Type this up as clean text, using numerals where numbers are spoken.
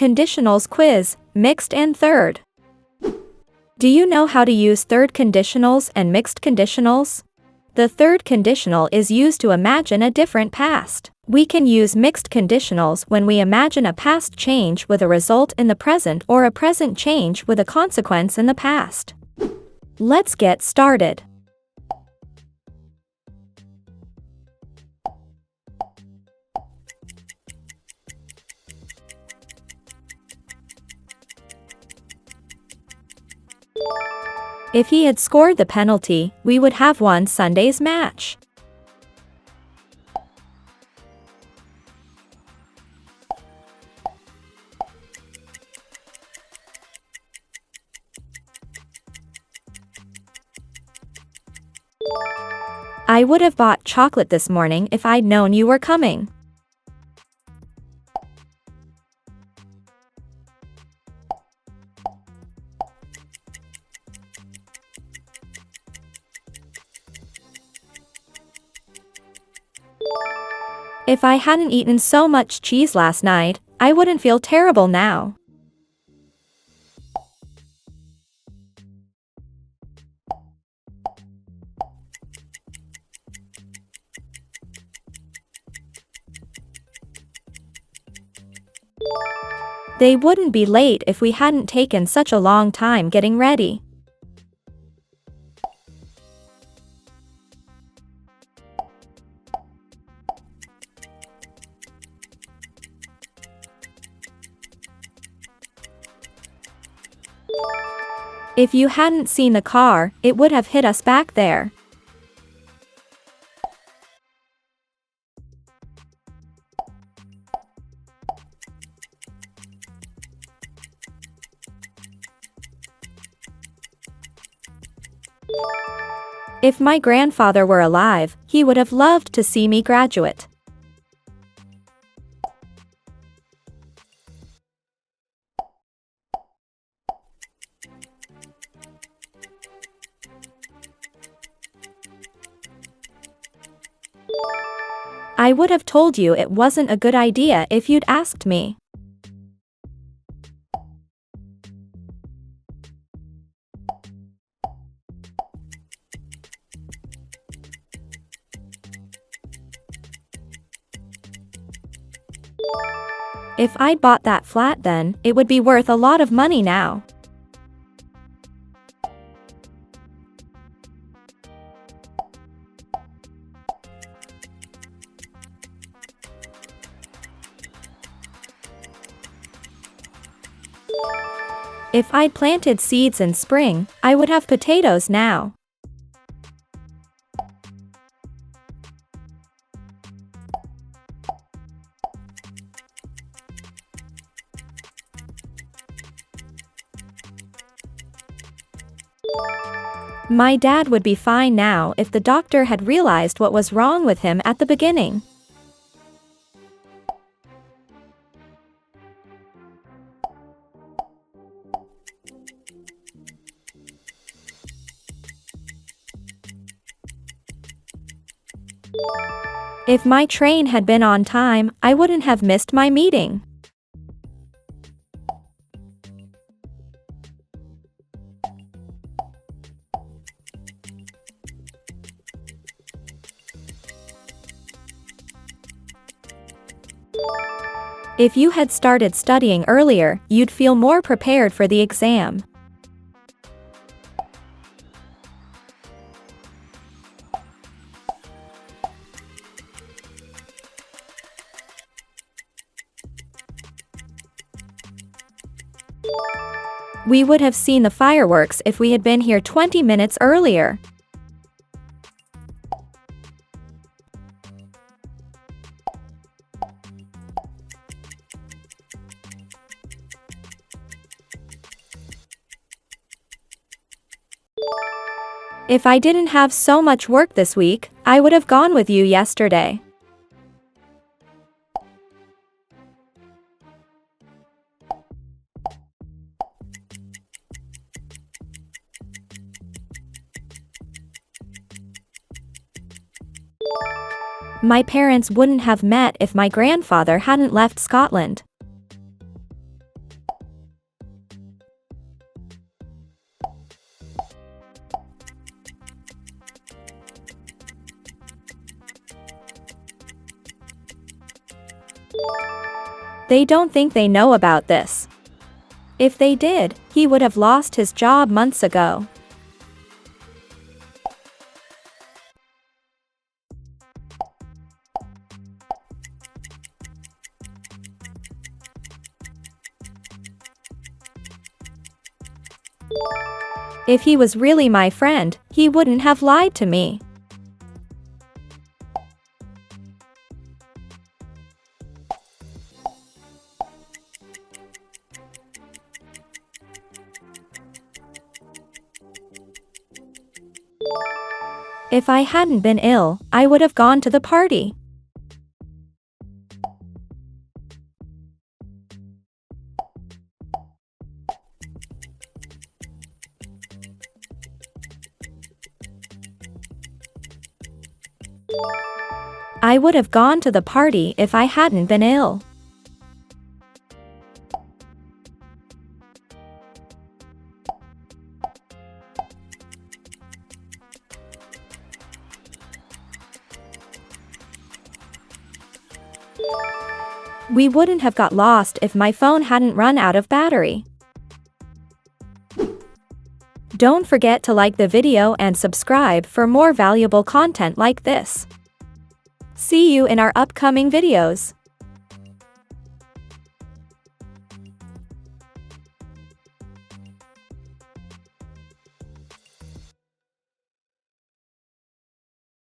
Conditionals Quiz, Mixed and Third. Do you know how to use third conditionals and mixed conditionals? The third conditional is used to imagine a different past. We can use mixed conditionals when we imagine a past change with a result in the present or a present change with a consequence in the past. Let's get started. If he had scored the penalty, we would have won Sunday's match. I would have bought chocolate this morning if I'd known you were coming. If I hadn't eaten so much cheese last night, I wouldn't feel terrible now. They wouldn't be late if we hadn't taken such a long time getting ready. If you hadn't seen the car, it would have hit us back there. If my grandfather were alive, he would have loved to see me graduate. I would have told you it wasn't a good idea if you'd asked me. If I'd bought that flat then, it would be worth a lot of money now. If I'd planted seeds in spring, I would have potatoes now. My dad would be fine now if the doctor had realized what was wrong with him at the beginning. If my train had been on time, I wouldn't have missed my meeting. If you had started studying earlier, you'd feel more prepared for the exam. We would have seen the fireworks if we had been here 20 minutes earlier. If I didn't have so much work this week, I would have gone with you yesterday. My parents wouldn't have met if my grandfather hadn't left Scotland. They don't think they know about this. If they did, he would have lost his job months ago. If he was really my friend, he wouldn't have lied to me. If I hadn't been ill, I would have gone to the party. I would have gone to the party if I hadn't been ill. We wouldn't have got lost if my phone hadn't run out of battery. Don't forget to like the video and subscribe for more valuable content like this. See you in our upcoming videos.